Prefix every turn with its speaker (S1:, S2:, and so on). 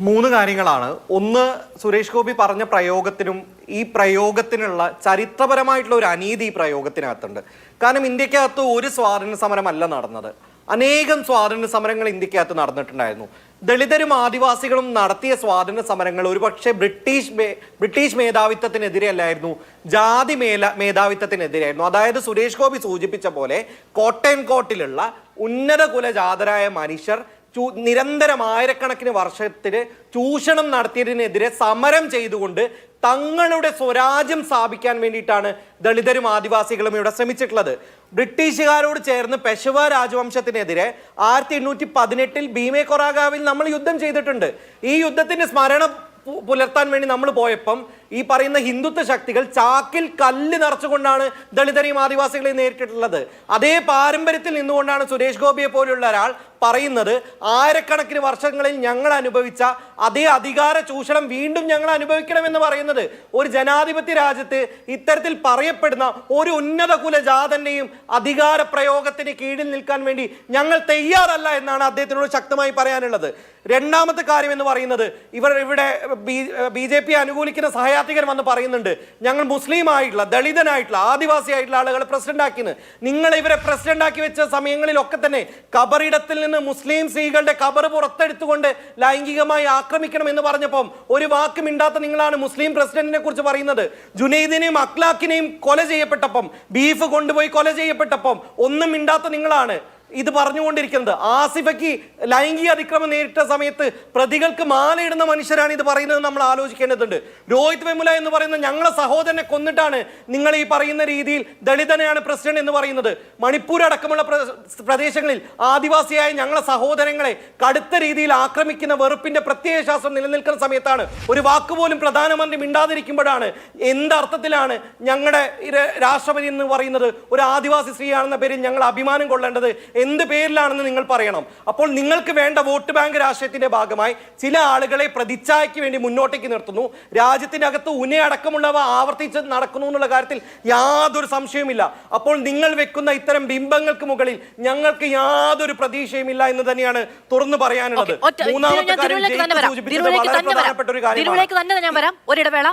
S1: മൂന്ന് കാര്യങ്ങളാണ്. ഒന്ന്, സുരേഷ് ഗോപി പറഞ്ഞ പ്രയോഗത്തിനും ഈ പ്രയോഗത്തിനുള്ള ചരിത്രപരമായിട്ടുള്ള ഒരു അനീതി ഈ പ്രയോഗത്തിനകത്തുണ്ട്. കാരണം ഇന്ത്യക്കകത്ത് ഒരു സ്വാതന്ത്ര്യ സമരമല്ല നടന്നത്, അനേകം സ്വാതന്ത്ര്യ സമരങ്ങൾ ഇന്ത്യക്കകത്ത് നടന്നിട്ടുണ്ടായിരുന്നു. ദളിതരും ആദിവാസികളും നടത്തിയ സ്വാതന്ത്ര്യ സമരങ്ങൾ ഒരുപക്ഷെ ബ്രിട്ടീഷ് മേധാവിത്വത്തിനെതിരെ അല്ലായിരുന്നു, ജാതി മേധാവിത്വത്തിനെതിരായിരുന്നു. അതായത് സുരേഷ് ഗോപി സൂചിപ്പിച്ച പോലെ കോട്ടയം കോട്ടിലുള്ള ഉന്നത കുലജാതരായ മനുഷ്യർ നിരന്തരം ആയിരക്കണക്കിന് വർഷത്തിന് ചൂഷണം നടത്തിയതിനെതിരെ സമരം ചെയ്തുകൊണ്ട് തങ്ങളുടെ സ്വരാജ്യം സ്ഥാപിക്കാൻ വേണ്ടിയിട്ടാണ് ദളിതരും ആദിവാസികളും ഇവിടെ ശ്രമിച്ചിട്ടുള്ളത്. ബ്രിട്ടീഷുകാരോട് ചേർന്ന് പെഷവ രാജവംശത്തിനെതിരെ 1818 ഭീമേ കൊറാഗാവിൽ നമ്മൾ യുദ്ധം ചെയ്തിട്ടുണ്ട്. ഈ യുദ്ധത്തിന്റെ സ്മരണ പുലർത്താൻ വേണ്ടി നമ്മൾ പോയപ്പം ഈ പറയുന്ന ഹിന്ദുത്വ ശക്തികൾ ചാക്കിൽ കല്ല് നിറച്ചുകൊണ്ടാണ് ദളിതരെയും ആദിവാസികളെയും നേരിട്ടിട്ടുള്ളത്. അതേ പാരമ്പര്യത്തിൽ നിന്നുകൊണ്ടാണ് സുരേഷ് ഗോപിയെ പോലുള്ള ഒരാൾ പറയുന്നത് ആയിരക്കണക്കിന് വർഷങ്ങളിൽ ഞങ്ങൾ അനുഭവിച്ച അതേ അധികാര ചൂഷണം വീണ്ടും ഞങ്ങൾ അനുഭവിക്കണമെന്ന് പറയുന്നത്. ഒരു ജനാധിപത്യ രാജ്യത്ത് ഇത്തരത്തിൽ പറയപ്പെടുന്ന ഒരു ഉന്നത കുലജാതന്റെയും അധികാര പ്രയോഗത്തിന് കീഴിൽ നിൽക്കാൻ വേണ്ടി ഞങ്ങൾ തയ്യാറല്ല എന്നാണ് അദ്ദേഹത്തിനോട് ശക്തമായി പറയാനുള്ളത്. രണ്ടാമത്തെ കാര്യം എന്ന് പറയുന്നത്, ഇവിടെ BJP അനുകൂലിക്കുന്ന സഹയാത്രികർ വന്ന് പറയുന്നുണ്ട് ഞങ്ങൾ മുസ്ലിം ആയിട്ടുള്ള, ദളിതനായിട്ടുള്ള, ആദിവാസി ആയിട്ടുള്ള ആളുകളെ പ്രസിഡന്റ് ആക്കിയെന്ന്. നിങ്ങൾ ഇവരെ പ്രസിഡന്റ് ആക്കി വെച്ച സമയങ്ങളിലൊക്കെ തന്നെ കബറിടത്തിൽ നിന്ന് മുസ്ലിം സ്ത്രീകളുടെ കബർ പുറത്തെടുത്തുകൊണ്ട് ലൈംഗികമായി ആക്രമിക്കണം എന്ന് പറഞ്ഞപ്പം ഒരു വാക്ക് മിണ്ടാത്ത നിങ്ങളാണ് മുസ്ലിം പ്രസിഡന്റിനെ കുറിച്ച് പറയുന്നത്. ജുനൈദിനെയും അഖ്ലാഖിനെയും കൊല ചെയ്യപ്പെട്ടപ്പം, ബീഫ് കൊണ്ടുപോയി കൊല ചെയ്യപ്പെട്ടപ്പം ഒന്നും മിണ്ടാത്ത നിങ്ങളാണ് ഇത് പറഞ്ഞുകൊണ്ടിരിക്കുന്നത്. ആസിഫയ്ക്ക് ലൈംഗിക അതിക്രമം നേരിട്ട സമയത്ത് പ്രതികൾക്ക് മാലയിടുന്ന മനുഷ്യരാണ് ഇത് പറയുന്നത്. നമ്മൾ ആലോചിക്കേണ്ടതുണ്ട്. രോഹിത് വെമുല എന്ന് പറയുന്ന ഞങ്ങളെ സഹോദരനെ കൊന്നിട്ടാണ് നിങ്ങൾ ഈ പറയുന്ന രീതിയിൽ ദളിതനെയാണ് പ്രസിഡന്റ് എന്ന് പറയുന്നത്. മണിപ്പൂർ അടക്കമുള്ള പ്രദേശങ്ങളിൽ ആദിവാസിയായ ഞങ്ങളെ സഹോദരങ്ങളെ കടുത്ത രീതിയിൽ ആക്രമിക്കുന്ന വെറുപ്പിന്റെ പ്രത്യയ ശാസ്ത്രം നിലനിൽക്കുന്ന സമയത്താണ് ഒരു വാക്കുപോലും പ്രധാനമന്ത്രി മിണ്ടാതിരിക്കുമ്പോഴാണ് എന്തർത്ഥത്തിലാണ് ഞങ്ങളുടെ രാഷ്ട്രപതി എന്ന് പറയുന്നത് ഒരു ആദിവാസി സ്ത്രീയാണെന്ന പേരിൽ ഞങ്ങൾ അഭിമാനം കൊള്ളേണ്ടത് എന്ത് പേരിലാണെന്ന് നിങ്ങൾ പറയണം. അപ്പോൾ നിങ്ങൾക്ക് വേണ്ട വോട്ട് ബാങ്ക് രാഷ്ട്രീയത്തിന്റെ ഭാഗമായി ചില ആളുകളെ പ്രതിച്ഛായയ്ക്ക് വേണ്ടി മുന്നോട്ടേക്ക് നിർത്തുന്നു. രാജ്യത്തിനകത്ത് ഉന്നയടക്കമുള്ളവ ആവർത്തിച്ച് നടക്കുന്നു എന്നുള്ള കാര്യത്തിൽ യാതൊരു സംശയവുമില്ല. അപ്പോൾ നിങ്ങൾ വെക്കുന്ന ഇത്തരം ബിംബങ്ങൾക്ക് മുകളിൽ ഞങ്ങൾക്ക് യാതൊരു പ്രതീക്ഷയുമില്ല എന്ന് തന്നെയാണ് തുറന്നു പറയാനുള്ളത്. മൂന്നാമത്തെ കാര്യം, വളരെ പ്രധാനപ്പെട്ട ഒരു കാര്യമാണ്.